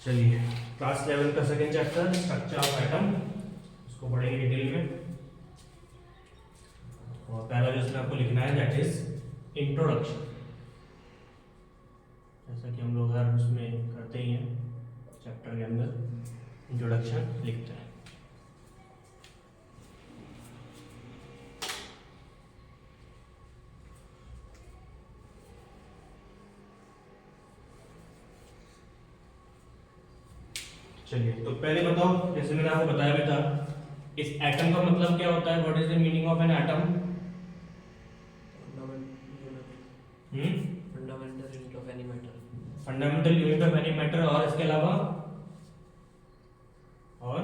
चलिए क्लास 11 का second chapter structure of atom, इसको पढ़ेंगे डिटेल में। और पहला जो इसमें आपको लिखना है दैट इज इंट्रोडक्शन, जैसा कि हम लोग हर उसमें करते ही हैं चैप्टर के अंदर इंट्रोडक्शन लिखते हैं। चलिए तो पहले बताओ, जैसे मैंने आपको बताया भी था, इस एटम का मतलब क्या होता है? What is the meaning of an atom? Fundamental unit of any matter. Fundamental unit of any matter. और इसके अलावा और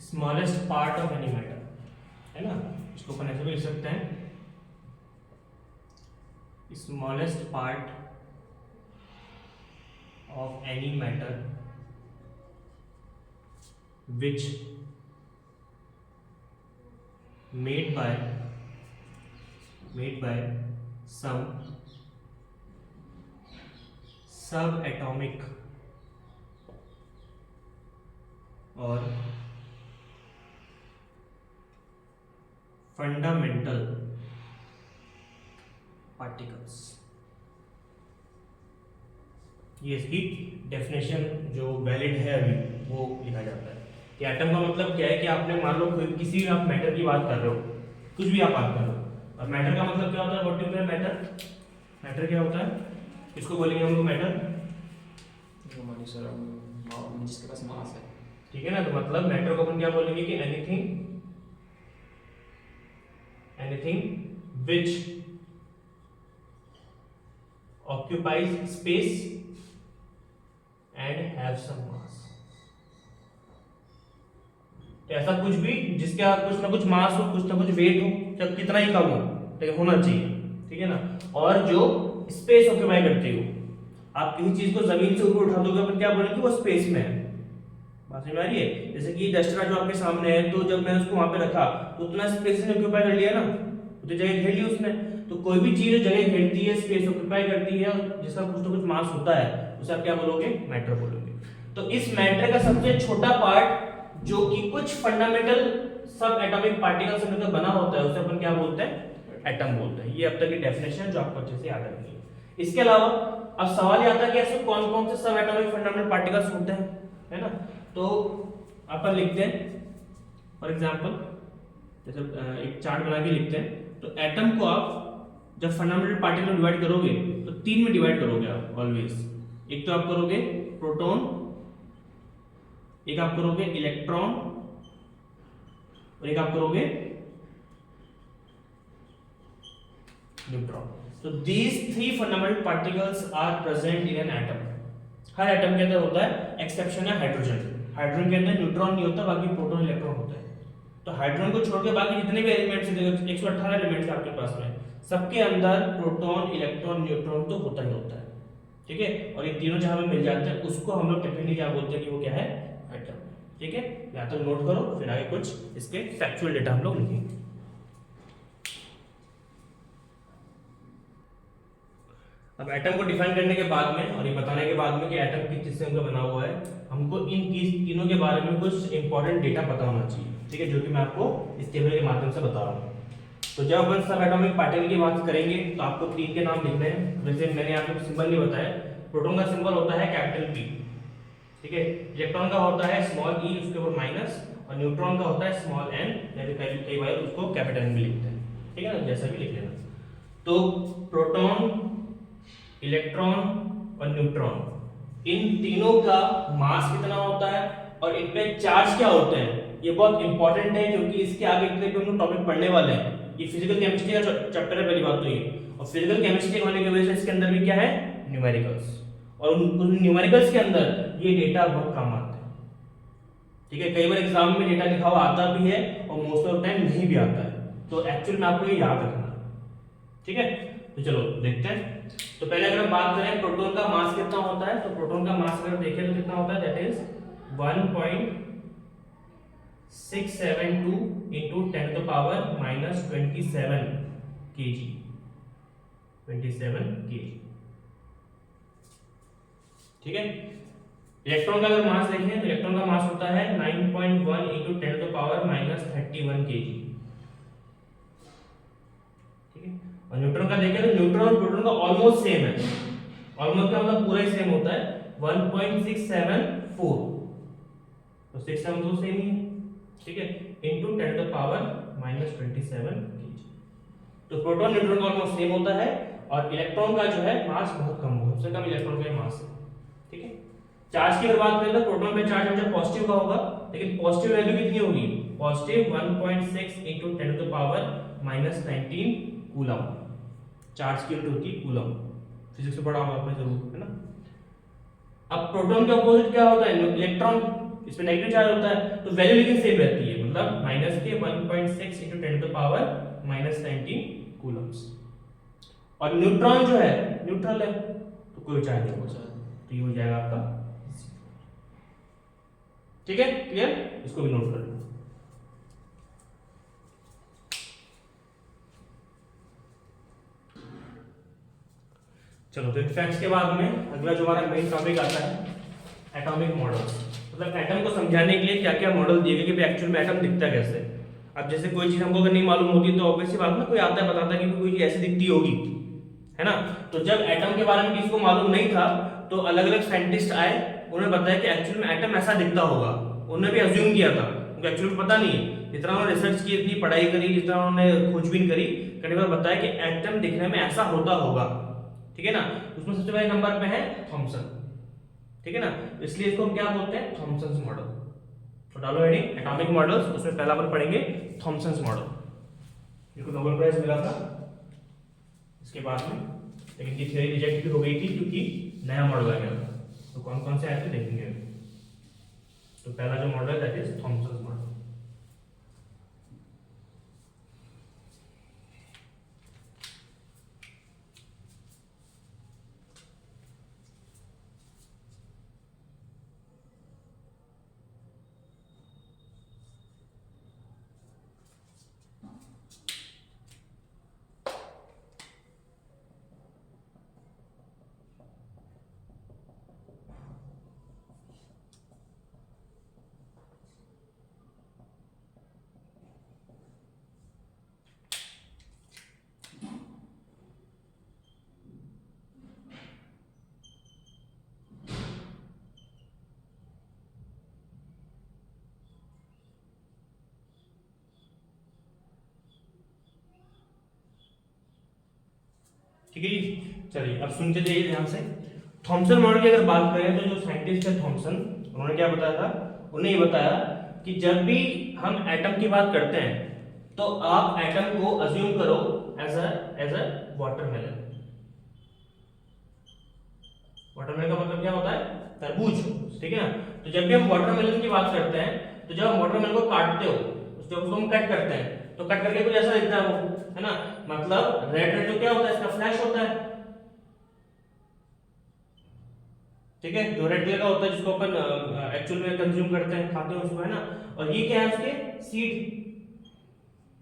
smallest part of any matter, है ना? इसको अपन ऐसे भी लिख सकते हैं, smallest part of any matter which made by some subatomic or fundamental particles। ये इसकी डेफिनेशन जो वैलिड है अभी वो लिखा जाता है कि एटम का मतलब क्या है कि आपने मान लो किसी भी आप मैटर की बात कर रहे हो, कुछ भी आप बात कर रहे हो, और मैटर का मतलब क्या होता है? What is matter? मैटर क्या होता है? इसको बोलेंगे हम लोग मैटर, जिसके पास मास है, ठीक है ना? तो मतलब मैटर को अपन क्या बोलेंगे कि anything which occupies space and have some mass। तो ऐसा कुछ भी जिसका कुछ ना कुछ मास हो, कुछ ना कुछ वेट हो, चाहे कितना ही कम हो लेकिन होना चाहिए, ठीक है ना? और जो स्पेस ऑक्यूपाई करती हो। आप किसी चीज को जमीन से ऊपर उठा दोगे, अपन क्या बोलेंगे? वो स्पेस में है। बात समझ में आ रही है? जैसे कि डस्टर जो आपके सामने है, तो जब मैंने उसको वहां पे रखा तो उतना स्पेस ने ऑक्यूपाई कर लिया ना, तो जगह घेर ली उसने। तो कोई भी चीज जगह घेरती है, स्पेस ऑक्यूपाई करती है, और जिसका कुछ ना कुछ मास होता है, उसे आप क्या बोलोगे? मैटर बोलोगे। तो इस मैटर का सबसे छोटा पार्ट जो कि कुछ फंडामेंटल सब एटॉमिक पार्टिकल से मिलकर बना होता है, उसे अपन क्या बोलते हैं? एटम बोलते हैं। ये अब तक की डेफिनेशन जो आपको अच्छे से याद रखनी है। इसके अलावा अब सवाल ये आता है कि ऐसे कौन कौन से सब एटॉमिक फंडामेंटल पार्टिकल्स होते हैं, है ना? तो अपन लिखते हैं फॉर एग्जांपल, जैसे एक चार्ट बना के लिखते हैं। तो एटम को आप जब फंडामेंटल पार्टिकल में डिवाइड करोगे तो तीन में डिवाइड करोगे आप ऑलवेज। एक तो आप करोगे प्रोटॉन, एक आप करोगे इलेक्ट्रॉन, और एक आप करोगे न्यूट्रॉन। तो these three fundamental particles are present in an atom. हर एटम के अंदर होता है, एक्सेप्शन है हाइड्रोजन। हाइड्रोजन के अंदर न्यूट्रॉन नहीं होता, बाकी प्रोटॉन इलेक्ट्रॉन होता है। तो हाइड्रोजन को छोड़ के बाकी जितने भी एलिमेंट्स हैं, 118 एलिमेंट्स हैं आपके पास में, सबके अंदर प्रोटॉन इलेक्ट्रॉन न्यूट्रॉन तो होता ही होता है, ठीक है? और ये तीनों जहां पे मिल जाते हैं उसको हम लोग टेक्निकली क्या बोलते हैं कि वो क्या है? एटम, ठीक है? या तो नोट करो, फिर आगे कुछ इसके फैक्चुअल डेटा हम लोग लिखेंगे। अब एटम को डिफाइन करने के बाद में और ये बताने के बाद में कि एटम किस चीज से उनका बना हुआ है, हमको इन तीनों के बारे में कुछ इंपॉर्टेंट डेटा पता होना चाहिए, ठीक है? जो कि मैं आपको इस टेबल के माध्यम से बता रहा हूँ। तो जब अपन सब एटॉमिक पार्टिकल की बात करेंगे तो आपको तीन के नाम लिखने हैं। वैसे मैंने आपको सिंबल नहीं बताया। प्रोटॉन का सिंबल होता है कैपिटल P, ठीक है? इलेक्ट्रॉन का होता है स्मॉल e, उसके ऊपर माइनस, और न्यूट्रॉन का होता है स्मॉल n, जैसे कई बार उसको कैपिटल में भी लिखते हैं, ठीक है ना? जैसा भी लिख लेना। तो प्रोटॉन, इलेक्ट्रॉन और न्यूट्रॉन, इन तीनों का मास कितना होता है और इन पे चार्ज क्या होते हैं, ये बहुत इंपॉर्टेंट है, क्योंकि इसके आगे इतने हम लोग टॉपिक पढ़ने वाले हैं। ये फिजिकल केमिस्ट्री का चैप्टर है, पहली बात तो ये। और फिजिकल केमिस्ट्री होने की वजह से इसके अंदर भी क्या है? न्यूमेरिकल्स। और उन न्यूमेरिकल्स के अंदर ये डेटा बहुत काम आते हैं, ठीक है? कई बार एग्जाम में डेटा लिखा हुआ आता भी है और मोस्ट ऑफ टाइम नहीं भी आता है, तो एक्चुअल में आपको ये याद रखना, ठीक है? तो चलो देखते हैं। तो पहले अगर हम बात करें प्रोटॉन का मास कितना होता है, तो प्रोटॉन का मास अगर देखें तो कितना होता है? That is 1.672 into 10 to the power minus 27 kg, 27 kg, ठीक है? इलेक्ट्रॉन का अगर मास देखें तो इलेक्ट्रॉन का मास होता है 9.1 इंटू 10⁻⁻31 kg, ठीक है। और न्यूट्रॉन का देखें तो न्यूट्रॉन और प्रोटॉन का ऑलमोस्ट सेम है, ऑलमोस्ट का मतलब पूरा ही सेम होता है 1.674, तो 674 तो सेम ही है, ठीक है, इंटू 10⁻⁻27 kg। तो प्रोटॉन न्यूट्रॉन का ऑलमोस्ट सेम होता है और इलेक्ट्रॉन का जो है मास बहुत कम होगा, सबसे कम इलेक्ट्रॉन का मास है, ठीक है। चार्ज की अगर बात करें तो प्रोटॉन पे चार्ज हमेशा पॉजिटिव का होगा, लेकिन पॉजिटिव वैल्यू कितनी होगी, पॉजिटिव 1.6 इंटू 10⁻⁻19 कूलम, चार्ज की यूनिट होती है कूलम, फिजिक्स में पढ़ा होगा आपने जरूर, है ना। अब प्रोटॉन के अपोजिट क्या होता है, इलेक्ट्रॉन, इसमें नेगेटिव चार्ज होता है, तो वैल्यू लेकिन सेम रहती है, मतलब माइनस के 1.6 इंटू 10⁻⁻19 कूलम्स। और न्यूट्रॉन जो है न्यूट्रल है, तो कोई चार्ज नहीं होगा, तो ये हो जाएगा आपका, ठीक है, क्लियर, इसको भी नोट कर लो। चलो, तो इफेक्ट्स के बाद में अगला जो हमारा मेन टॉपिक आता है एटॉमिक मॉडल्स, मतलब एटम को समझाने के लिए क्या क्या मॉडल दिए गए कि एक्चुअल में एटम दिखता कैसे। अब जैसे कोई चीज हमको अगर नहीं मालूम होती तो ऑब्वियसली बात ना, कोई आता है बताता है कि कोई चीज ऐसी दिखती होगी, है ना। तो जब एटम के बारे में किसी को मालूम नहीं था तो अलग अलग साइंटिस्ट आए, उन्होंने बताया कि एक्चुअल में एटम ऐसा दिखता होगा, उन्होंने भी अज्यूम किया था, उनको एक्चुअली पता नहीं है, जितना उन्होंने रिसर्च की, इतनी पढ़ाई करी, जितना उन्होंने खोजबीन करी, कई बार बताया कि एटम दिखने में ऐसा होता होगा, ठीक है ना। उसमें सबसे पहले नंबर पे है थॉमसन, ठीक है ना, इसलिए इसको हम क्या बोलते हैं, थॉमसन्स मॉडल। तो डालो हेडिंग एटॉमिक मॉडल्स, उसमें पहला अपन पढ़ेंगे थॉमसन्स मॉडल, जिनको नोबेल प्राइज मिला था इसके बाद में, लेकिन ये थ्योरी रिजेक्ट भी हो गई थी क्योंकि नया मॉडल आ गया था। तो कौन कौन से आए थे देखेंगे। तो पहला जो मॉडल है दैट इज थॉमसन्स मॉडल। ठीक है जी, चलिए अब सुनते जाइए ध्यान से। थॉमसन मॉडल की अगर बात करें तो जो साइंटिस्ट है थॉमसन, उन्होंने क्या बताया था, उन्होंने ये बताया कि जब भी हम एटम की बात करते हैं तो आप एटम को अज्यूम करो एज अ वाटरमेलन। वाटरमेलन का मतलब क्या होता है, तरबूज, ठीक है ना। तो जब भी हम वाटरमेलन की बात करते हैं तो जब हम वाटरमेलन को काटते हो, उसको हम कट करते हैं, तो कट करके कुछ ऐसा दिखता है वो, है ना, मतलब रेड रेड तो क्या होता है, इसका फ्लैश होता है, ठीक है, जो रेड कलर का होता है जिसको अपन एक्चुअल में कंज्यूम करते हैं, खाते हैं उसको, है ना। और ये क्या है, उसके सीड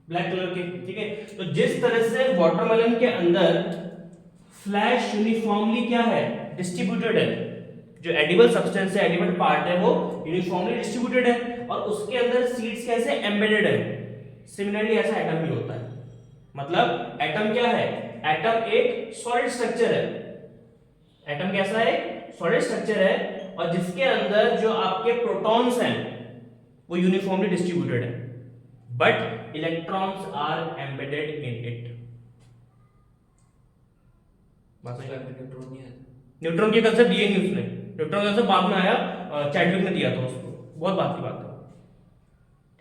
ब्लैक कलर के, ठीक है। तो जिस तरह से वाटरमेलन के अंदर फ्लैश यूनिफॉर्मली क्या है, डिस्ट्रीब्यूटेड है, जो एडिबल सब्सटेंस है, एडिबल पार्ट है, वो यूनिफॉर्मली डिस्ट्रीब्यूटेड है, और उसके अंदर सीड्स कैसे एम्बेडेड है। सिमिलरली ऐसा एटम भी होता है, मतलब एटम क्या है, एटम एक सॉलिड स्ट्रक्चर है, एटम कैसा है, सॉलिड स्ट्रक्चर है, और जिसके अंदर जो आपके प्रोटॉन्स हैं वो यूनिफॉर्मली डिस्ट्रीब्यूटेड है, but electrons are embedded in it. Neutron नहीं है, न्यूट्रॉन के कंसेप्ट दिए नहीं उसने, न्यूट्रॉन का कंसेप्ट बाद में आया, चैडविक ने दिया था उसको, बहुत बात की बात है,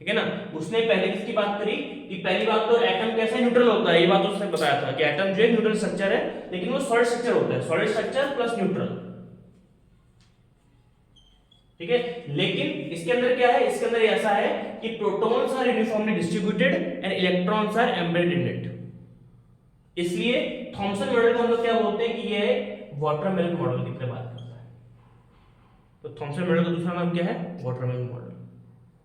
ठीक है ना। उसने पहले किसकी बात करी कि पहली बात तो एटम कैसे न्यूट्रल होता है, ये बात उसने बताया था कि एटम जो है न्यूट्रल स्ट्रक्चर है, लेकिन वो सॉलिड स्ट्रक्चर होता है, सॉलिड स्ट्रक्चर प्लस न्यूट्रल, ठीक है। लेकिन इसके अंदर क्या है, इसके अंदर ऐसा है कि protons are uniformly distributed and electrons are embedded in it, इसलिए थॉमसन मॉडल को हम लोग क्या बोलते हैं कि ये वाटरमेलन मॉडल की तरह बात करता है। तो थॉमसन मॉडल का दूसरा नाम क्या है, वाटरमेलन मॉडल।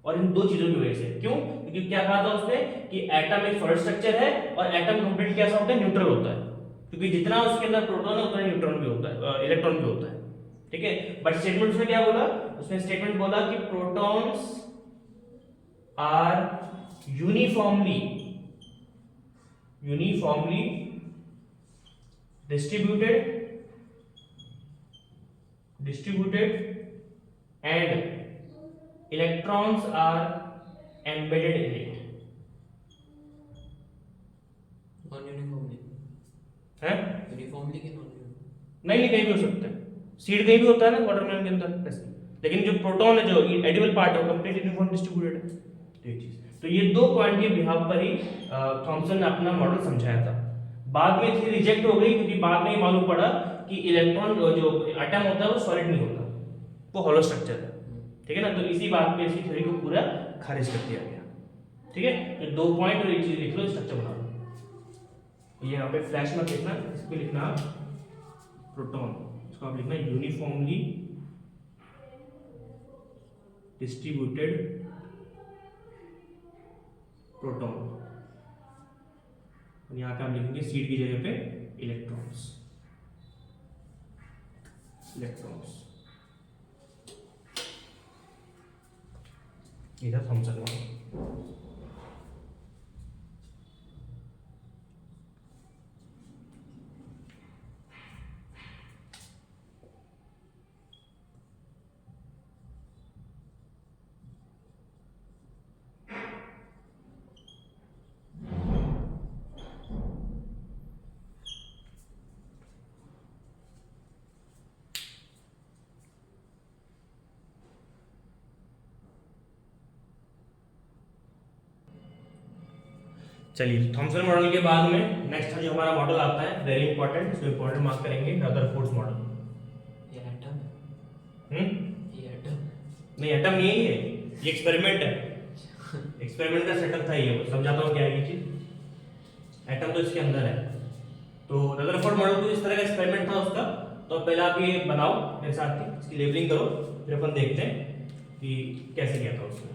और इन दो चीजों की वजह से, क्यों, क्योंकि क्या कहा था उसने कि एटम एक सॉलिड स्ट्रक्चर है और एटम कंप्लीट कैसा होता है, न्यूट्रल होता है, क्योंकि जितना उसके अंदर प्रोटॉन है उतना न्यूट्रॉन भी होता है, इलेक्ट्रॉन भी होता है, ठीक है। बट स्टेटमेंट उसमें क्या बोला, उसमें स्टेटमेंट बोला कि protons are uniformly distributed and electrons are embedded in it. Non uniformly है यूनिफॉर्मली के नॉन यूनिफॉर्मली नहीं, कहीं भी हो सकता है, सीड कहीं भी होता है ना वाटरमेलन के अंदर ऐसे, लेकिन जो प्रोटॉन है, जो एडिबल पार्ट है, वो कंप्लीट यूनिफॉर्म डिस्ट्रीब्यूटेड है। तो ये चीज, तो ये दो पॉइंट के बिहाव पर ही थॉमसन ने अपना मॉडल समझाया था। बाद में थी रिजेक्ट हो गई, क्योंकि बाद में ये मालूम पड़ा कि इलेक्ट्रॉन जो एटम होता है वो सॉलिड नहीं होता, वो हॉलो स्ट्रक्चर है, ठीक है ना। तो इसी बात पे इसकी थ्योरी को पूरा खारिज कर दिया गया, ठीक है। तो दो पॉइंट और एक चीज लिख लो, स्ट्रक्चर बना लो। ये यहाँ पे फ्लैश में लिखना, इसको लिखना प्रोटॉन, इसको आप लिखना यूनिफॉर्मली डिस्ट्रीब्यूटेड प्रोटॉन, यहाँ पे आप लिखेंगे सीड की जगह पे इलेक्ट्रॉन्स। इधर थॉमसन मॉडल। चलिए, थॉमसन मॉडल के बाद में नेक्स्ट जो हमारा मॉडल आता है, वेरी इंपॉर्टेंट, इसको इंपॉर्टेंट मार्क करेंगे, रदरफोर्ड्स मॉडल। ये एटम ये एटम नहीं, एटम नहीं है ये एक्सपेरिमेंट है। एक्सपेरिमेंट का सेटअप था ये, समझाता हूँ क्या है ये चीज। एटम तो इसके अंदर है। तो रदरफोर्ड मॉडल तो इस तरह का एक्सपेरिमेंट था उसका। तो पहले आप ये बनाओ मेरे साथ ही, इसकी लेबलिंग करो, फिर अपन देखते हैं कि कैसे किया था उसने।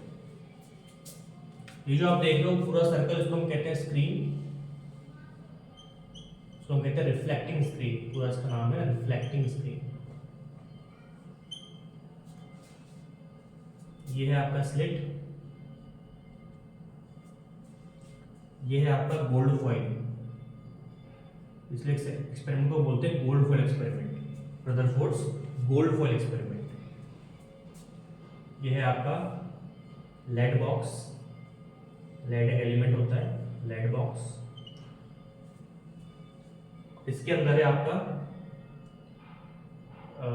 ये जो आप देख रहे हो पूरा सर्कल, इसको हम कहते हैं स्क्रीन, इसको हम कहते हैं रिफ्लेक्टिंग स्क्रीन, पूरा इसका नाम है रिफ्लेक्टिंग स्क्रीन। ये है आपका स्लिट, ये है आपका गोल्ड फॉइल, इसलिए एक्सपेरिमेंट को बोलते हैं gold foil experiment, Rutherford's gold foil experiment. ये है आपका लेड बॉक्स, लेड एलिमेंट होता है, लेड बॉक्स। इसके अंदर है आपका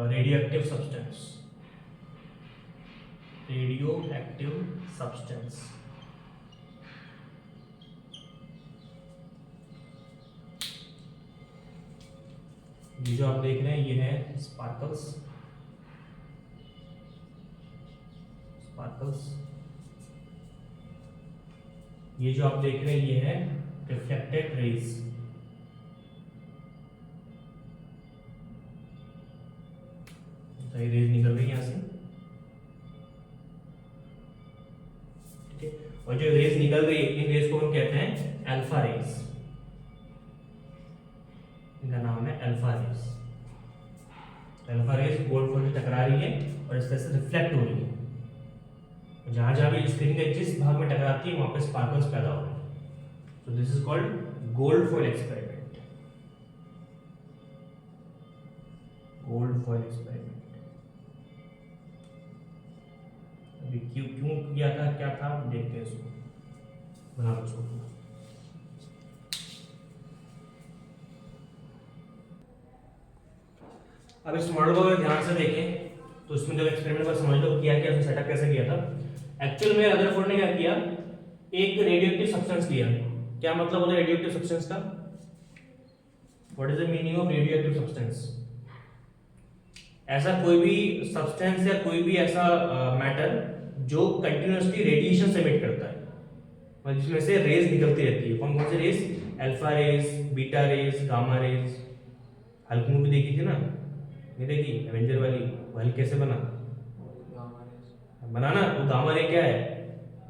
radio active substance, radio active substance. ये जो आप देख रहे हैं ये है स्पार्कल्स, ये जो आप देख रहे हैं ये है रिफ्लेक्टेड रेज। रेज निकल रही है यहाँ से, ठीक है। और जो रेज निकल रही है, इन रेज को हम कहते हैं अल्फा रेज, इनका नाम है alpha rays. Alpha rays gold foil से टकरा रही है और इस तरह से रिफ्लेक्ट हो रही है। जहां जहां भी स्क्रीन के जिस भाग में टकराती है वहां पे स्पार्कल्स पैदा हो रहे हैं। So this is called gold foil experiment, gold foil experiment. अभी क्यों किया था, क्या था, देखते हैं इसको, बना लो इसको। अब इस मॉडल को अगर ध्यान से देखें तो इसमें जब एक्सपेरिमेंट को समझ लो किया उसने सेटअप कैसे किया था। एक्चुअल में रदरफोर्ड ने क्या किया, एक रेडियोएक्टिव सब्सटेंस लिया। क्या मतलब होता है रेडियोएक्टिव सब्सटेंस का? What is the meaning of radioactive substance? ऐसा कोई भी सब्सटेंस या कोई भी ऐसा मैटर जो कंटिन्यूअसली रेडिएशन एमिट करता है, मतलब जिसमें से रेज निकलती रहती है। कौन कौन से rays? Alpha rays, beta rays, gamma rays. Hulk movie देखी थी ना, ये देखी एवेंजर वाली, वो हल्क कैसे बना? बनाना, वो गामा रे क्या है?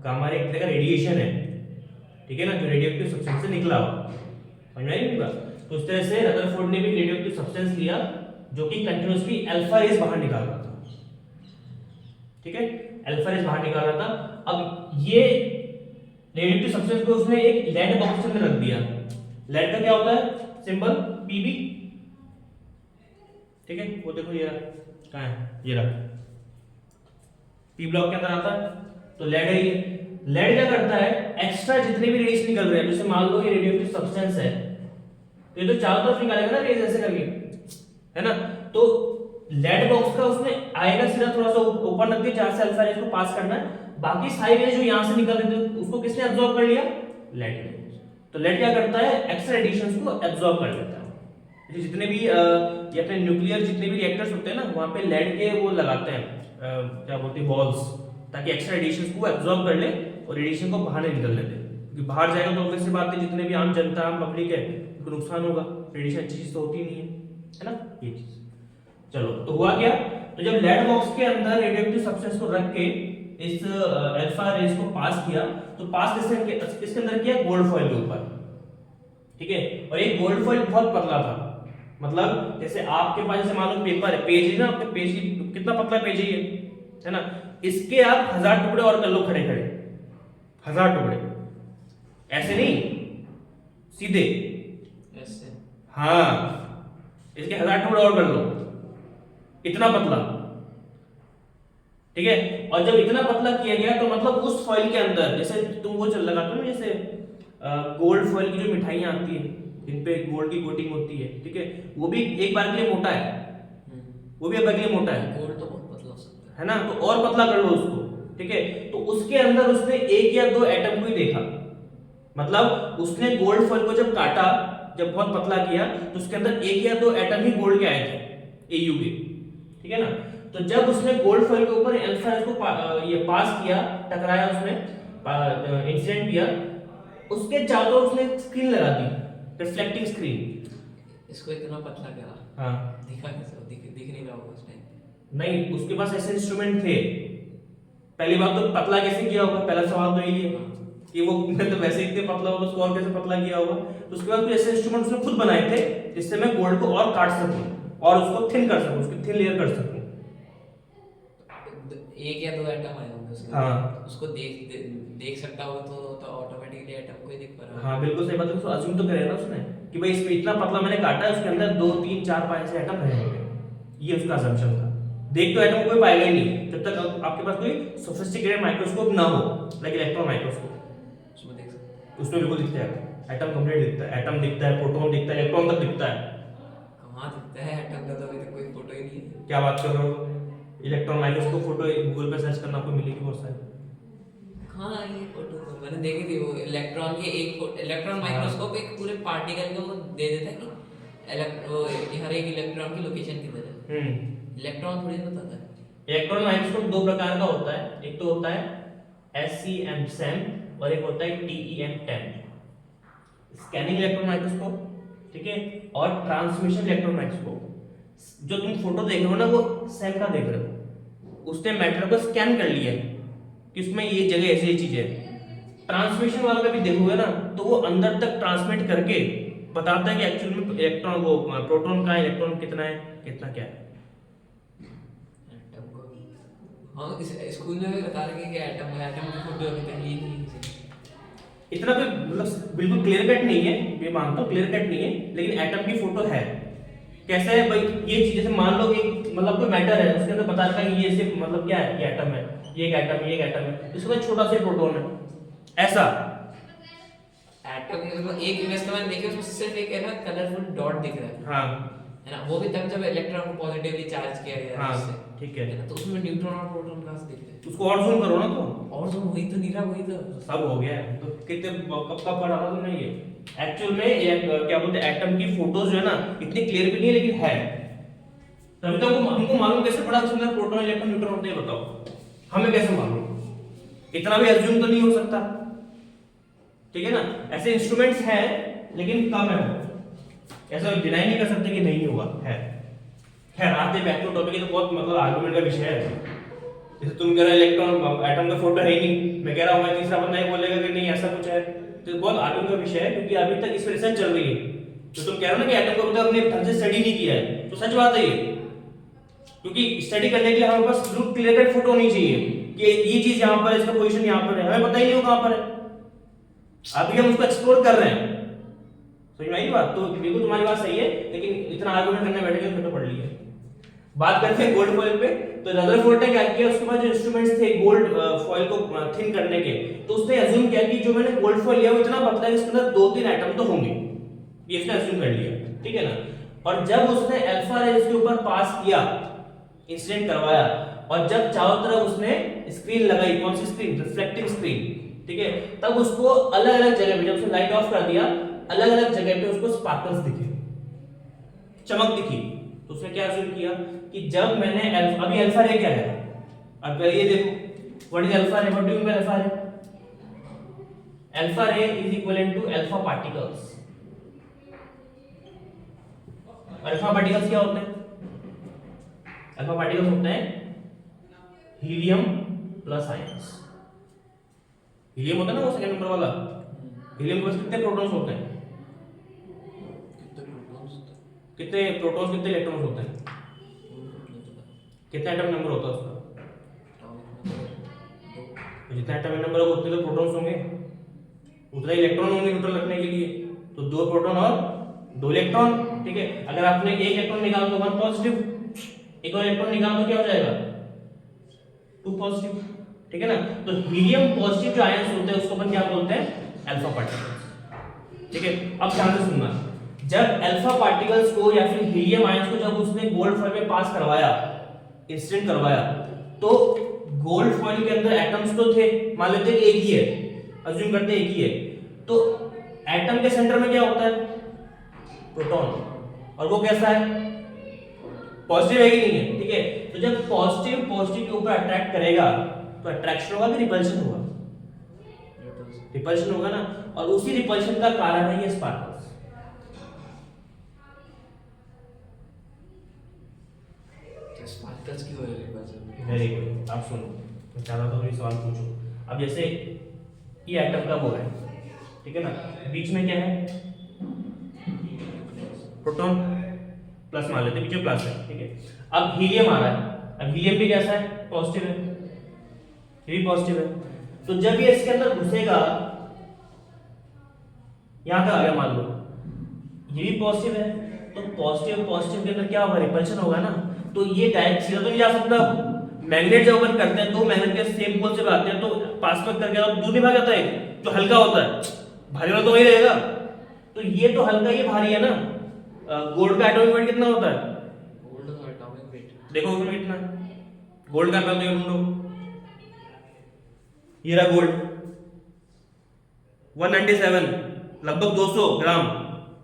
गामा रे एक तरह का रेडिएशन है, ठीक है ना, जो रेडियोएक्टिव सब्सटेंस से निकला हो। समझ में आई बात? तो उस तरह से रदरफोर्ड ने भी रेडियोएक्टिव सब्सटेंस लिया जो कि कंटिन्यूअसली अल्फा रेज बाहर निकाल रहा था, ठीक है, अल्फा रेज बाहर निकाल रहा था। अब ये रेडियोएक्टिव सब्सटेंस को उसने एक लेड बॉक्स में रख दिया। लेड का क्या होता है सिंबल पीबी, ठीक है, वो देखो ये रहा, कहाँ है, ये रहा, पी ब्लॉक के अंदर आता है, तो लेड है ये। लेड क्या करता है, एक्स्ट्रा जितने भी रेडिएशन निकल रहे हैं, जैसे मान लो ये रेडियोएक्टिव सब्सटेंस है, तो ये तो चारों तरफ निकालेगा ना रेज ऐसे करके, है ना, तो लेड बॉक्स का उसमें आएगा सीधा थोड़ा सा ऊपर रख दिया जहां से अल्फा रेज को पास करना है, बाकी सारी रेज जो यहां से निकल रही थी उसको किसने एब्जॉर्ब कर लिया, लेड ने। तो लेड क्या करता है, एक्स्ट्रा रेडिएशंस को एब्जॉर्ब कर लेता है। जितने भी ये अपने न्यूक्लियर जितने भी रिएक्टर्स होते हैं ना, वहां पे लेड के वो लगाते हैं क्या बोलते हैं बॉल्स, ताकि एक्स्ट्रा रेडिएशंस को एब्जॉर्ब कर ले और रेडिएशन को बाहर नहीं निकलने दे, क्योंकि बाहर जाएगा तो ऑब्वियस सी बात है जितने भी आम जनता आम पब्लिक है उनको नुकसान होगा, रेडिएशन अच्छी चीज तो होती नहीं है ना, ये चीज। चलो तो हुआ क्या, तो जब लेड बॉक्स के अंदर रेडियोएक्टिव सब्सटेंस को रख के इस अल्फा रेज को पास किया, तो पास किसके अंदर किया, गोल्ड फॉइल के ऊपर, ठीक है, और ये गोल्ड फॉइल बहुत पतला था, मतलब जैसे आपके पास जैसे मान लो पेपर है, पेज है ना, आपके पेज कितना पतला पेज है ना, इसके आप 1000 टुकड़े और कर लो खड़े खड़े, 1000 टुकड़े, ऐसे नहीं सीधे, ऐसे, हाँ, इसके 1000 टुकड़े और कर लो, इतना पतला, ठीक है। और जब इतना पतला किया गया तो मतलब उस फॉइल के अंदर, जैसे तुम वो चल लगाते हो ना, जैसे गोल्ड फॉइल की जो मिठाइयां आती है इन पे गोल्ड की कोटिंग होती है, ठीक है, वो भी एक बार के लिए मोटा है, वो भी एक बार के लिए मोटा है, गोल्ड तो बहुत पतला हो सकता है ना, तो और पतला कर लो उसको, ठीक है। तो उसके अंदर उसने एक या दो एटम को ही देखा, मतलब उसने गोल्ड फॉइल को जब काटा, जब बहुत पतला किया, तो उसके अंदर एक या दो एटम ही गोल्ड के आए थे, एयू के, ठीक है ना। तो जब उसने गोल्ड फॉइल के ऊपर अल्फा रेज को ये पास किया, टकराया, उसने इंसिडेंट किया, उसके चारों तरफ उसने स्क्रीन लगा दी, रिफ्लेक्टिंग स्क्रीन। है। इसको इतना पतला करा, हाँ, दिखा कैसे, दिख नहीं रहा होगा उस टाइम। नहीं उसके पास ऐसे इंस्ट्रूमेंट थे, पहली बात तो पतला कैसे किया होगा, पहला सवाल तो यही है कि वो तो वैसे इतने पतला होगा, उसको और कैसे पतला किया होगा। तो उसके बाद कुछ ऐसे इंस्ट्रूमेंट उसने खुद बनाए थे जिससे मैं गोल्ड को और काट सकूं और उसको थिन कर सकूं, उसकी थिन लेयर कर सकूं। एक या दो एटम आए होंगे उसके, हाँ। उसको देख सकता हो तो ऑटोमेटिकली एटम को ही दिख पा रहा है। हाँ बिल्कुल सही बात है, उसको अज्यूम तो करेगा ना उसने कि भाई इसमें इतना पतला मैंने काटा है, उसके अंदर 2 3 4 5 ऐसे एटम रहेंगे, ये उसका अजम्पशन था। देख तो एटम कोई पाएगा ही नहीं जब तक आपके पास कोई सोफिस्टिकेटेड माइक्रोस्कोप ना हो, लाइक इलेक्ट्रॉन माइक्रोस्कोप, उसमें देख सकते हैं। उसमें बिल्कुल दिखता है, एटम कंप्लीट दिखता है, एटम दिखता है, प्रोटॉन दिखता है, इलेक्ट्रॉन तक दिखता है। कहाँ दिखता है एटम का, तो अभी तक कोई फोटो ही नहीं है। क्या बात कर रहे हो, इलेक्ट्रॉन माइक्रोस्कोप फोटो गूगल पे सर्च करना आपको मिलेगी बहुत सारी। हाँ ये फोटो तो मैंने देखी थी, वो इलेक्ट्रॉन के इलेक्ट्रॉन माइक्रोस्कोप एक पूरे पार्टिकल को वो दे देता है कि हर एक इलेक्ट्रॉन की लोकेशन किधर है। इलेक्ट्रॉन थोड़ी बताता है। इलेक्ट्रॉन माइक्रोस्कोप दो प्रकार का होता है, एक तो होता है SEM SEM और एक होता है TEM TEM, scanning electron microscope, ठीक है, और ट्रांसमिशन इलेक्ट्रॉन माइक्रोस्कोप। जो तुम फोटो देख रहे हो ना वो सेम का देख रहे हो, उसने मैटर को स्कैन कर लिया है कि उसमें ये जगह ऐसी ये चीज है। ट्रांसमिशन वाला का भी देखोगे ना तो वो अंदर तक ट्रांसमिट करके बताता है कि एक्चुअल में इलेक्ट्रॉन वो प्रोटॉन का इलेक्ट्रॉन कितना है, कितना क्या है। एटम को हाँ स्कूल में भी बता रहे कि एटम की फोटो अभी तक ली नहीं किसी ने। इतना भी मतलब बिल्कुल क्लियर कट नहीं है, ये मानता हूँ क्लियर कट नहीं है, लेकिन एटम की फोटो है। कैसे है भाई, ये चीज जैसे मान लो कि मतलब कोई मैटर है, उसके अंदर बता रखा है कि ये सिर्फ मतलब क्या है, ये एटम है, ये एक एटम, ये एक एटम है, इसमें छोटा सा प्रोटॉन है, ऐसा। एटम मतलब एक इमेज तो मैंने देखी, उसमें सिर्फ एक है ना कलरफुल डॉट दिख रहा है। हाँ है ना, वो भी तब जब इलेक्ट्रॉन को पॉजिटिवली चार्ज किया गया है हाँ उससे, ठीक है, ना, तो उसमें न्यूट्रॉन और प्रोटॉन कहाँ से दिख रहे हैं? उसको और जूम करो ना तो और जो वही तो नहीं रहा, वही तो सब हो गया है। तो कितने कब कब पढ़ा था तुमने ये? एक्चुअल में ये क्या बोलते हैं, एटम की फोटोज जो है ना इतनी क्लियर भी नहीं है लेकिन है। तभी तो हमको मालूम कैसे पड़ा उसके अंदर प्रोटॉन इलेक्ट्रॉन न्यूट्रॉन होते हैं, बताओ हमें कैसे मालूम? इतना भी अज्यूम तो नहीं हो सकता, ठीक है ना। ऐसे इंस्ट्रूमेंट्स हैं लेकिन कम है, ऐसा डिनाई नहीं कर सकते कि नहीं हुआ है। खैर आते बैक टू टॉपिक, तो बहुत मतलब आर्गुमेंट का विषय है। जैसे तुम कह रहे इलेक्ट्रॉन एटम का फोटो है ही नहीं, मैं कह रहा हूँ मैं तीसरा बंदा ही बोलेगा कि नहीं ऐसा कुछ है, तो बहुत आर्गुमेंट का विषय है, क्योंकि अभी तक इस पर रिसर्च चल रही है। तो तुम कह रहे हो ना कि एटम को अभी तक हमने ढंग से स्टडी नहीं किया है, तो सच बात है ये, क्योंकि स्टडी करने के लिए हमारे पास बिल्कुल क्लियर कट फोटो होनी चाहिए कि ये चीज यहाँ पर है, इसका पोजीशन यहाँ पर है, हमें पता ही नहीं हो कहाँ पर है, अभी हम उसको एक्सप्लोर कर रहे हैं। समझ में आई बात? तो बिल्कुल तुम्हारी बात सही है, लेकिन इतना आर्गुमेंट करने बैठे तो पढ़ लिया। बात करते हैं गोल्ड फॉइल पे। तो रदरफोर्ड ने क्या किया, उसके बाद जो इंस्ट्रूमेंट्स थे गोल्ड फॉइल को थिन करने के, तो उसने अज्यूम किया कि जो मैंने गोल्ड फॉइल लिया वो इतना पतला है, इसके अंदर 2-3 एटम तो होंगे, ये उसने अज्यूम कर लिया, ठीक है ना। और जब उसने अल्फा रे इसके ऊपर पास किया, इंसिडेंट करवाया, और जब चारों तरफ उसने स्क्रीन लगाई, कौन सी स्क्रीन, रिफ्लेक्टिंग स्क्रीन, ठीक है, तब उसको अलग अलग जगह पे, जब उसने लाइट ऑफ कर दिया, अलग अलग जगह पे उसको स्पार्कल्स दिखे, चमक दिखी। तो उसने क्या अज्यूम किया कि जब मैंने अभी अल्फा रे क्या है, अब पहले ये देखो what is alpha ray, what do you mean alpha ray? Alpha ray is equivalent to alpha particles. Alpha particles क्या होते हैं? अल्फा पार्टिकल्स होते हैं हीलियम प्लस आयंस। हीलियम होता है ना वो सेकंड नंबर वाला, हीलियम के पास कितने प्रोटॉन्स होते हैं? कितने प्रोटॉन्स कितने इलेक्ट्रॉन्स होते हैं? कितना एटॉमिक नंबर होता है उसका? जितना एटॉमिक नंबर होगा उतने तो प्रोटॉन्स होंगे, उतना इलेक्ट्रॉन होंगे न्यूट्रल रखने के लिए, तो 2 प्रोटॉन और 2 इलेक्ट्रॉन, ठीक है। अगर आपने एक इलेक्ट्रॉन निकाल दो 1 पॉजिटिव, एक और इलेक्ट्रॉन निकाल दो क्या हो जाएगा? 2 पॉजिटिव, ठीक है ना। तो हीलियम पॉजिटिव जो आयंस होते हैं उसको अपन क्या बोलते हैं? अल्फा पार्टिकल्स, ठीक है। अब ध्यान से सुनना, जब अल्फा पार्टिकल्स को या फिर हीलियम आयंस को जब उसने गोल्ड फॉइल में पास करवाया, इंसिडेंट करवाया, तो गोल्ड फॉइल के अंदर एटम्स तो थे, मान लेते हैं कि एक ही है, अज्यूम करते हैं एक ही है, तो एटम के सेंटर में क्या होता है? प्रोटॉन, और वो कैसा है? पॉजिटिव है कि नहीं है, ठीक है। तो जब पॉजिटिव पॉजिटिव के ऊपर अट्रैक्ट करेगा तो अट्रैक्शन होगा कि रिपल्शन होगा? रिपल्शन होगा ना, और उसी रिपल्शन का कारण है ये स्पार्कल्स। स्पार्कल्स क्यों है रिपल्शन? वेरी गुड, आप सुनो, मैं चाहता था तुम सवाल पूछो। अब जैसे ये एटम का वो है, ठीक है ना, बीच में क्या है? प्रोटॉन प्लस मान लेते हैं, बीच में प्लस है, ठीक है। अब हीलियम आ रहा है, अब हीलियम भी कैसा है? पॉजिटिव है, ये भी पॉजिटिव है। तो जब ये इसके अंदर घुसेगा, यहां तक आ गया मान लो, ये भी पॉजिटिव है, तो पॉजिटिव पॉजिटिव के अंदर क्या होगा? रिपल्शन होगा ना। तो ये डायरेक्ट सीधा तो नहीं जा सकता, मैग्नेट जब अपन करते हैं तो मैग्नेट के सेम पोल से आते हैं तो पास में करके तो दूर नहीं भाग जाता है, जो हल्का होता है, भारी वाला तो वही रहेगा। तो ये तो हल्का, ये भारी है ना। गोल्ड का एटॉमिक वेट कितना होता है? गोल्ड का एटॉमिक वेट देखो उसमें कितना है गोल्ड का एटॉमिक वेट, ढूंढो। ये रहा गोल्ड 197, लगभग 200 ग्राम,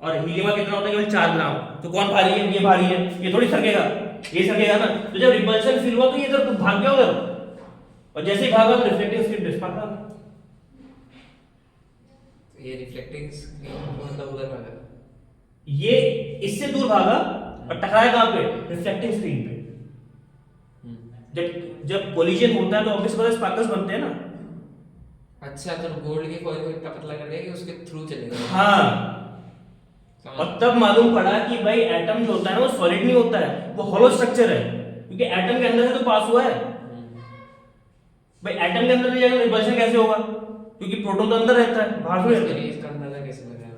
और हीलियम का कितना होता है? केवल 4 ग्राम। तो कौन भारी है? ये भारी है, ये थोड़ी सरकेगा, ये सरकेगा ना। तो जब रिपल्शन फील हुआ तो ये इधर तो भाग गया उधर, और जैसे ही भागा तो रिफ्लेक्टिंग स्क्रीन पे स्पार्क आ गया। ये रिफ्लेक्टिंग स्क्रीन मतलब उधर भागा, ये इससे दूर भागा और टकराया कहां पे? रिफ्लेक्टिंग स्क्रीन पे। जब कोलिजन होता है तो ऑब्वियस बात है स्पार्कल्स बनते हैं ना। अच्छा, तो गोल्ड के फॉइल को इतना पतला कर दिया कि उसके थ्रू चलेगा। हाँ, और तब मालूम पड़ा कि भाई एटम जो होता है ना वो सॉलिड नहीं होता है, वो हॉलो स्ट्रक्चर है, क्योंकि एटम के अंदर से तो पास हुआ है। भाई एटम के अंदर नहीं जाएगा रिपल्शन कैसे होगा? क्योंकि प्रोटॉन तो अंदर रहता है, बाहर से रहता है। इसका अंदाजा कैसे लगाया?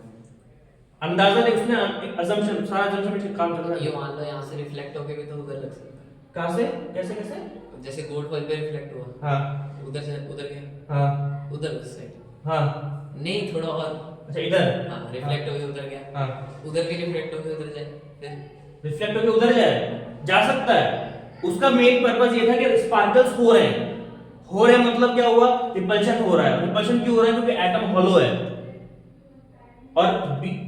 अंदाजा नहीं, उसने एक असम्पशन, सारा असम्पशन पे काम चल रहा है। ये मान लो यहाँ से रिफ्लेक्ट होके भी तो उधर लग सकता है। कहां से? कैसे कैसे? जैसे गोल्ड फॉइल पे रिफ्लेक्ट हुआ, हाँ उधर से उधर गया, हाँ उधर उस साइड, हाँ, नहीं थोड़ा और, अच्छा इधर, हाँ रिफ्लेक्ट होके उधर गया, हाँ, उधर भी रिफ्लेक्ट होके उधर जाए, फिर रिफ्लेक्ट होके उधर जाए, जा सकता है। उसका मेन पर्पस ये था कि स्पार्कल्स हो रहे हैं, हो रहे हैं मतलब क्या हुआ? रिपल्शन हो रहा है। रिपल्शन क्यों हो रहा है? क्योंकि एटम हॉलो है, और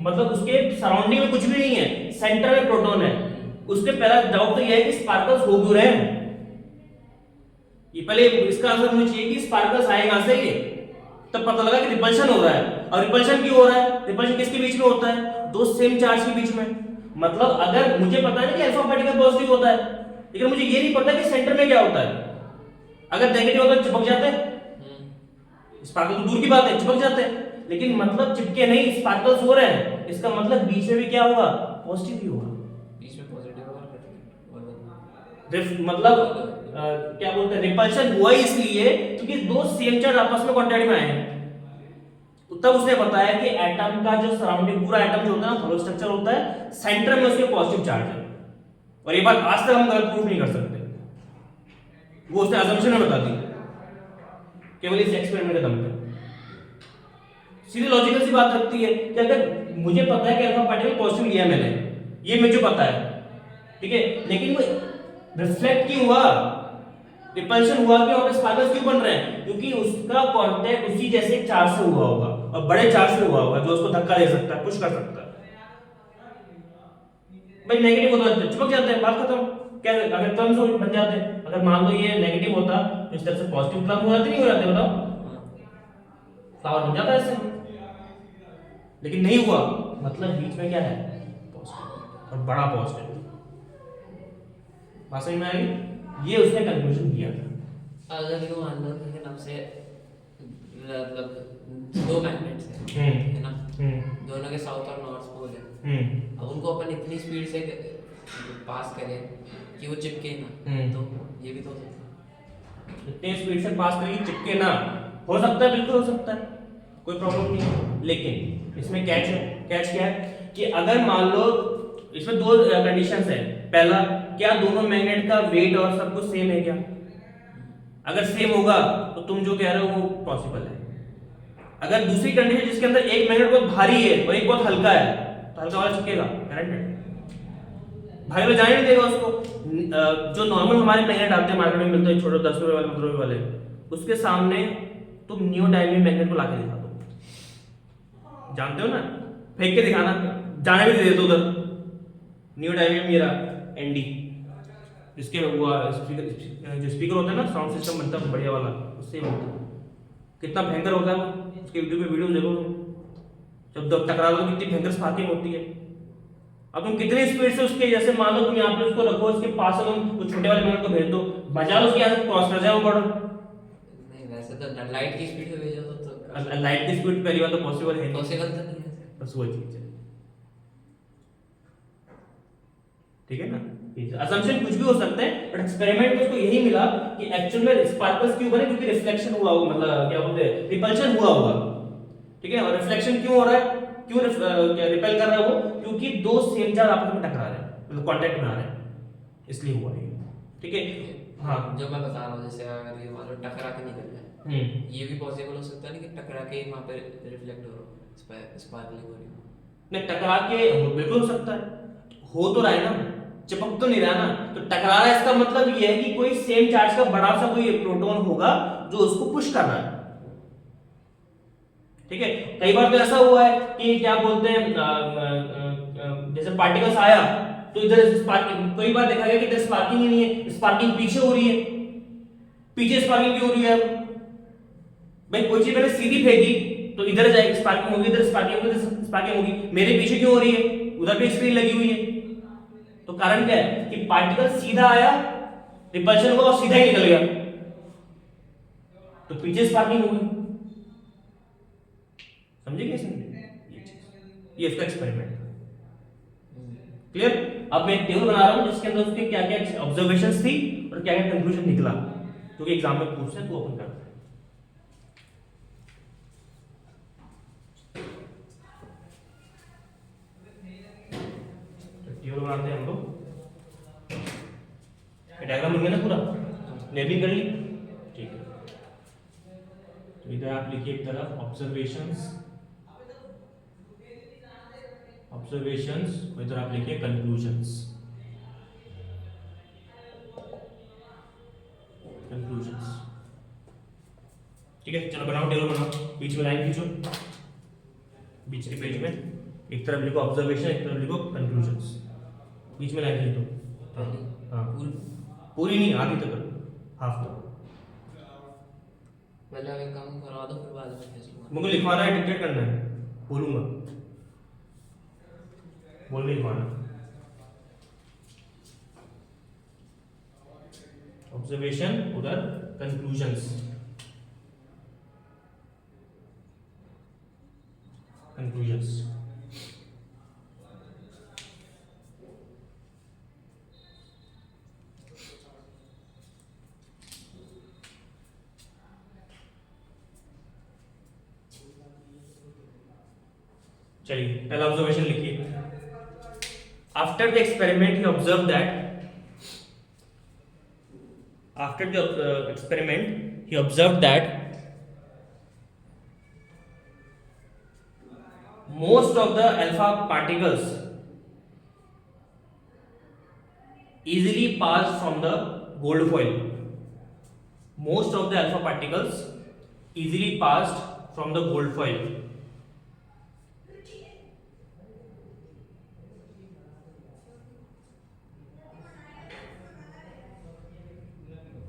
मतलब उसके सराउंडिंग में कुछ भी नहीं है, सेंटर में प्रोटॉन है। उसके पहला डाउट तो यह है कि स्पार्कल्स हो क्यों रहे हैं। ये पहले इसका आंसर होना चाहिए कि स्पार्कल्स आए कहां से, ये तब पता लगा कि रिपल्शन हो रहा है। और रिपल्शन क्यों हो रहा है? रिपल्शन किसके बीच में होता है? 2 सेम चार्ज के बीच में। मतलब अगर मुझे पता है कि अल्फा पार्टिकल पॉजिटिव होता है, लेकिन मुझे ये नहीं पता कि सेंटर में क्या होता है। अगर नेगेटिव होता है चिपक जाते हैं, स्पार्कल तो दूर की बात है, चिपक जाते हैं, लेकिन मतलब चिपके नहीं, स्पार्कल्स हो रहे हैं, इसका मतलब बीच में भी क्या होगा? पॉजिटिव ही होगा। बीच में पॉजिटिव होगा, मतलब क्या बोलते हैं, रिपल्शन हुआ ही इसलिए क्योंकि दो सेम चार्ज आपस में कांटेक्ट में आए हैं। तो तब उसने बताया कि एटम का जो सराउंडिंग पूरा एटम जो होता है ना होलो स्ट्रक्चर होता है, सेंटर में उसके पॉजिटिव चार्ज है। और ये बात आज तक हम गलत प्रूफ नहीं कर सकते, वो उसने असम्पशन में बता दी केवल इस एक्सपेरिमेंट के दम पे। सीधी लॉजिकल सी बात रखती है कि अगर मुझे पता है कि अल्फा पार्टिकल पॉजिटिव लिया मैंने, ये मुझे पता है, ठीक है, लेकिन वो रिफ्लेक्ट क्यों हुआ, रिपल्शन हुआ क्यों, और स्पार्कल्स क्यों बन रहे हैं, क्योंकि उसका कांटेक्ट उसी जैसे चार्ज से हुआ होगा और बड़े चार्ज से हुआ होगा जो उसको धक्का दे सकता है, पुश कर सकता है। भाई नेगेटिव होता है चिपक जाते हैं, बात खत्म। क्या अगर टर्म्स बन जाते हैं, अगर मान लो ये नेगेटिव होता तो इस तरह से पॉजिटिव टर्म हो जाते नहीं हो जाते, बताओ, फ्लावर बन जाता है इससे, लेकिन नहीं हुआ, मतलब बीच में क्या है, पॉजिटिव, और बड़ा पॉजिटिव। बात समझ में आएगी, ये उसने कंक्लूजन दिया था। अगर यूं मान लो कि नाम से मतलब दो मैग्नेट्स हैं, है ना, दोनों के साउथ और नॉर्थ पोल है, अब उनको अपन इतनी स्पीड से पास करें कि वो चिपके ना, तो ये भी तो हो सकता है। इतनी स्पीड से पास करेगी चिपके ना, हो सकता है, बिल्कुल हो सकता है, कोई प्रॉब्लम नहीं है, लेकिन इसमें कैच है। कैच क्या है कि अगर मान लो इसमें दो कंडीशंस है, पहला, क्या दोनों मैग्नेट का वेट और सब कुछ सेम है क्या, अगर सेम होगा तो तुम जो कह रहे हो वो पॉसिबल है। अगर दूसरी कंडीशन जिसके अंदर एक मैग्नेट बहुत भारी है और एक बहुत हल्का है, तो हल्का वाला चिपकेगा, करंट भारी वाला जाने नहीं देगा उसको। जो नॉर्मल हमारे मैग्नेट आते हैं मार्केट में मिलते हैं, छोटे 10 रुपए वाले 15 रुपए वाले, उसके सामने तुम नियोडायमियम मैग्नेट को लाके दिखा दो, जानते हो ना, फेंक के दिखाना, जाने भी दे देते उधर, नियोडायमियम ये रहा एनडी, जिसके वो स्पीकर, जो स्पीकर होता है ना, साउंड सिस्टम बनता है बढ़िया वाला, उससे बनता है, कितना भयंकर होता है वो, उसके यूट्यूब पे वीडियो देखो तुम, जब टकरा दो कितनी भयंकर स्पार्किंग होती है। अब तुम कितनी स्पीड से उसके, जैसे मान लो तुम यहाँ पे उसको रखो, उसके पास से तुम कुछ छोटे वाले मैग्नेट को भेज दो, मजाल उसके यहाँ से क्रॉस कर जाए वो बड़ा, नहीं वैसे तो लाइट की स्पीड से भेजो तो लाइट की स्पीड पहली बात तो पॉसिबल है नहीं, पॉसिबल तो नहीं है। बस वो चीज है, ठीक है ना। असम्पशन कुछ भी हो सकता है, बट एक्सपेरिमेंट में उसको यही मिला कि एक्चुअल में स्पार्कल्स क्यों बने, क्योंकि रिफ्लेक्शन हुआ होगा, मतलब क्या बोलते हैं, रिपल्शन हुआ होगा, ठीक है। और रिफ्लेक्शन क्यों हो रहा है, क्यों क्या रिपेल कर रहा है वो, क्योंकि दो सेम चार्ज आपस में टकरा रहे हैं, मतलब कांटेक्ट में आ रहे हैं, इसलिए हुआ है, ठीक है। हाँ, जो मैं बता रहा हूँ, जैसे अगर ये मान लो टकरा के निकल जाए, ये भी पॉसिबल हो सकता है ना कि टकरा के वहां पे रिफ्लेक्ट हो रहा हो, स्पार्कलिंग हो रही हो। नहीं टकरा के बिल्कुल हो सकता है, हो तो रहा है ना, चिपक तो नहीं रहा ना, तो टकरा रहा है इसका मतलब ये है कि कोई सेम चार्ज का बड़ा सा कोई प्रोटॉन होगा जो उसको पुश कर रहा है, ठीक है। कई बार तो ऐसा हुआ है कि क्या बोलते हैं, जैसे पार्टिकल्स आया तो इधर स्पार्किंग, कई बार देखा गया कि इधर स्पार्किंग ही नहीं है, स्पार्किंग पीछे हो रही है, पीछे स्पार्किंग क्यों हो रही है, भाई कोई चीज मैंने सीधी फेंकी तो इधर जाएगी स्पार्किंग होगी, इधर स्पार्किंग होगी, इधर स्पार्किंग होगी, मेरे पीछे क्यों हो रही है, उधर भी स्क्रीन लगी हुई है, तो कारण क्या है कि पार्टिकल सीधा आया, रिपल्शन हुआ और सीधा ही निकल गया, तो पीछे स्पार्किंग होगी, समझे क्या, समझे ये चीज, ये इसका एक्सपेरिमेंट है, क्लियर। अब मैं एक टेबल बना रहा हूं जिसके अंदर उसके क्या क्या ऑब्जर्वेशंस थी और क्या क्या कंक्लूजन निकला, जो कि एग्जाम में पूछते हैं, तो ओपन करते हैं। टेबल बनाते हैं हम लोग, डायग्राम बन गया ना पूरा, लेबलिंग कर ली, ठीक है। तो इधर आप लिखिए एक तरफ ऑब्जर्वेशंस, ऑब्जर्वेशंस, और इधर आप लिखिए कंक्लूजन्स, कंक्लूजन्स, ठीक है। चलो बनाओ टेबल बनाओ, बीच में लाइन खींचो, बीच के पेज में एक तरफ लिखो ऑब्जर्वेशन, एक तरफ लिखो कंक्लूजन्स, बीच में लाइन खींच दो, हाँ पूरी नहीं, आधी तक करो, हाफ करो, पहले आगे काम करवा दो, फिर बाद में खींच लूंगा। मुझे लिखवाना है, डिक्टेट करना है, बोलूंगा, बोल नहीं लिखवाना, ऑब्जर्वेशन उधर कंक्लूजन्स, कंक्लूजन्स, चलिए पहला ऑब्जर्वेशन लिखिए। After the experiment he observe that after the experiment he observed that most of the alpha particles easily passed from the gold foil. Most of the alpha particles easily passed from the gold foil.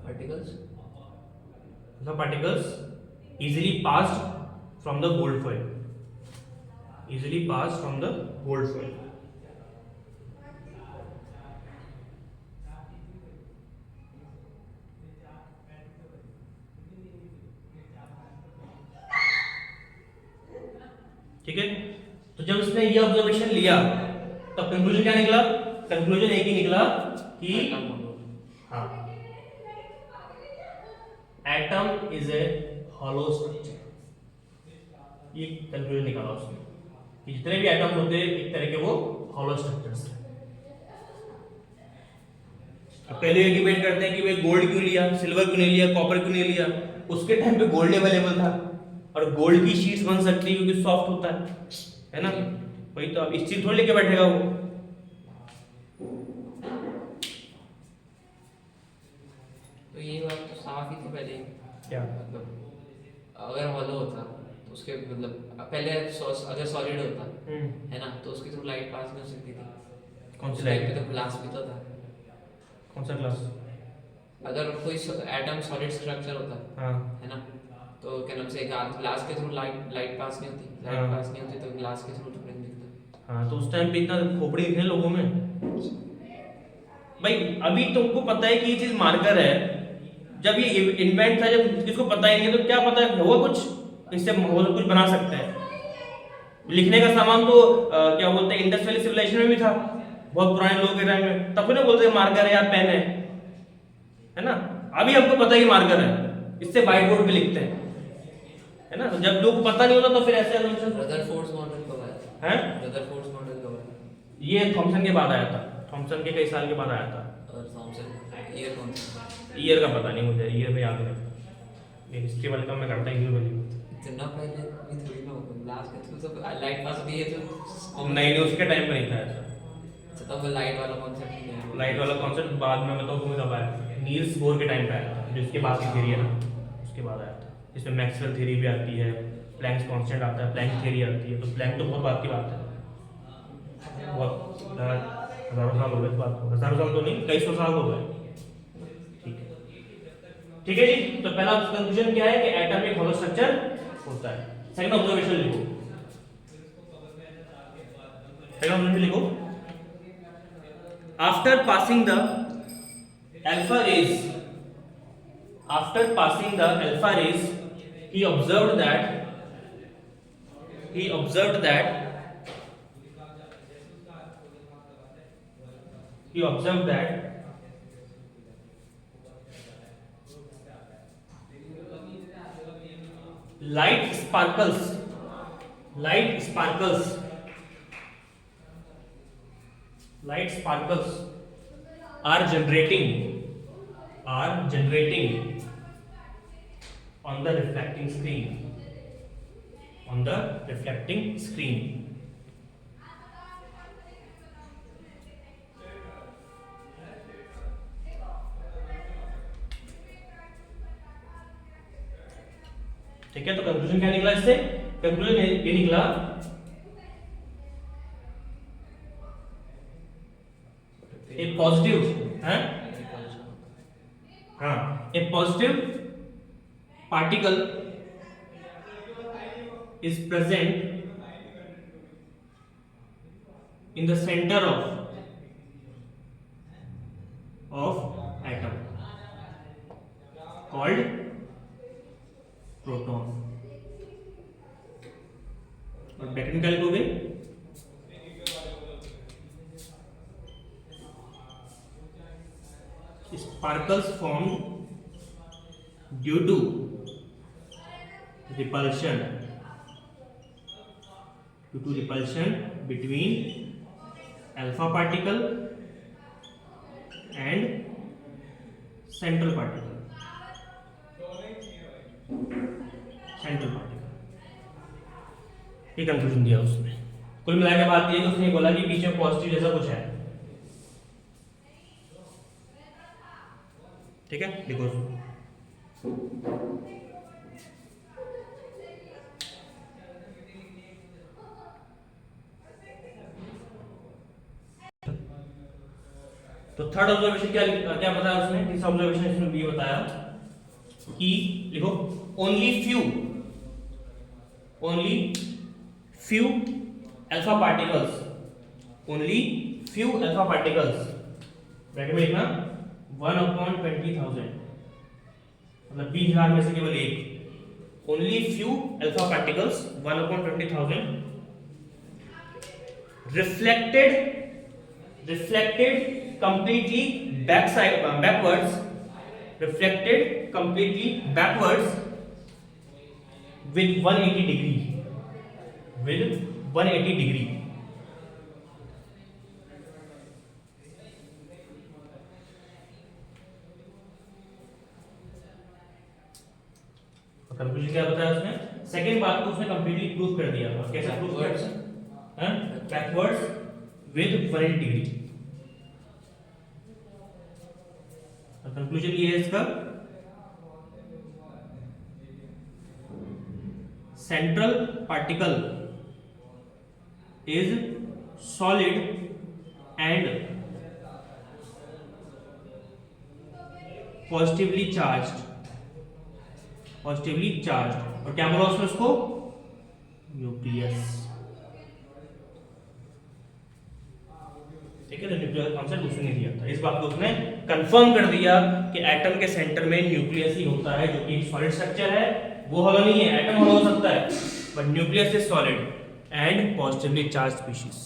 particles The particles easily passed from the gold foil. Easily passed from the gold foil. ठीक है, तो जब इसने ये observation लिया तो conclusion क्या निकला? कंक्लूजन एक ही निकला कि हाँ, atom is a hollow structure. ये कंक्लूजन निकाला उसने कि जितने भी एटम होते हैं एक तरह के वो हॉलो स्ट्रक्चर्स हैं। अब पहले ये डिबेट करते हैं कि भाई गोल्ड क्यों लिया, सिल्वर क्यों नहीं लिया, कॉपर क्यों नहीं लिया। उसके टाइम पे गोल्ड अवेलेबल था और गोल्ड की शीट्स बन सकती है क्योंकि सॉफ्ट होता है ना। वही तो, अब स्टील थोड़ी लेके बैठेगा वो। तो ये बात तो साफ ही थी पहले। क्या मतलब अगर हॉलो होता तो उसके मतलब पहले अगर सॉलिड होता है ना तो उसके थ्रू लाइट पास नहीं हो सकती थी। कौन सी उस लाइट? टाइम पे तो ग्लास भी तो था। कौन सा ग्लास? अगर कोई एटम सॉलिड स्ट्रक्चर होता हाँ है ना तो क्या नाम से ग्लास के थ्रू लाइट पास नहीं होती। लाइट हाँ। पास नहीं होती तो ग्लास के थ्रू थोड़ी नहीं दिखता। हाँ, तो उस टाइम पे इतना खोपड़ी दिखने लोगों में। भाई अभी तुमको पता है कि ये चीज मार्कर है, जब ये इन्वेंट था, जब इसको पता ही नहीं है तो क्या पता है वो कुछ इससे वो कुछ बना सकते हैं। लिखने का सामान तो क्या बोलते हैं इंडस वैली सिविलाइजेशन में भी था, बहुत पुराने लोगों के टाइम में, तब भी ना बोलते मार्कर है या पेन है ना। अभी हमको पता है कि मार्कर है, इससे व्हाइट बोर्ड पे लिखते हैं, है ना। तो जब लोग पता नहीं होता तो फिर ऐसे assumption रदरफोर्ड मॉडल कब आया था? हैं। रदरफोर्ड मॉडल कब आया? ये थॉमसन के बाद आया था, थॉमसन के कई साल के बाद आया था। और थॉमसन ईयर कौन सा? ईयर का पता नहीं मुझे, ईयर में याद नहीं। ये हिस्ट्री वाले का मैं करता ही नहीं वाली। इतना पहले भी थोड़ी ना होगा ग्लास के थ्रू तो लाइट पास होती है तो नहीं, उसके टाइम पे नहीं था ऐसा। अच्छा तब लाइट वाला कॉन्सेप्ट नहीं है। लाइट वाला कॉन्सेप्ट बाद में बताऊँ तुम्हें कब आया, नील्स बोर के टाइम पे आया था, जिसके बाद की थ्योरी है ना, उसके बाद आया था। इसमें मैक्सवेल थ्योरी भी आती है, प्लैंक्स कांस्टेंट आता है, प्लैंक थ्योरी आती है। तो प्लैंक तो बहुत बात की बात है, बहुत हजारों साल हो गए इस बात को, हजारों साल तो नहीं, कई सौ साल हो गए। ठीक है, ठीक है जी। तो पहला कंक्लूजन क्या है कि एटम एक हॉलो स्ट्रक्चर होता है। सेकंड ऑब्जर्वेशन लिखो, सेकंड ऑब्जर्वेशन लिखो। After passing the alpha rays, after passing the alpha rays, he observed that light sparkles are generating on the reflecting screen. ठीक है, तो कंक्लूजन क्या निकला इससे? कंक्लूजन ये निकला ए पॉजिटिव है, हाँ, a positive particle is present in the center of atom called proton। और ब्रैकेट क्या लिखोगे? sparkles formed due to repulsion due to repulsion between alpha particle and central particle, ये कंक्लूजन दिया उसने। कुल मिला के बात ये कि उसने बोला कि बीच में पॉजिटिव जैसा कुछ है, ठीक है। देखो तो थर्ड ऑब्जर्वेशन क्या क्या बताया उसने, तीसरा ऑब्जर्वेशन इसमें ये बताया कि लिखो only few alpha particles, only few alpha particles, bracket में लिखना 1/20,000, मतलब 20,000 में से केवल एक, only few alpha particles 1/20,000 reflected completely backwards with 180 degree, conclusion क्या बताया उसने, सेकंड बात को उसने कंप्लीटली प्रूव कर दिया। और कैसे प्रूव किया, बैकवर्ड्स विद 180 डिग्री। कंक्लूजन ये है इसका, central particle is solid and positively charged, और क्या बोला उसने उसको, न्यूक्लियस, ठीक है। तो न्यूक्लियर कॉन्सेप्ट उसने दिया था, इस बात को उसने कंफर्म कर दिया कि एटम के सेंटर में न्यूक्लियस ही होता है, जो कि सॉलिड स्ट्रक्चर है, वो हॉलो नहीं है, एटम हॉलो हो सकता है, but nucleus is solid and positively charge species.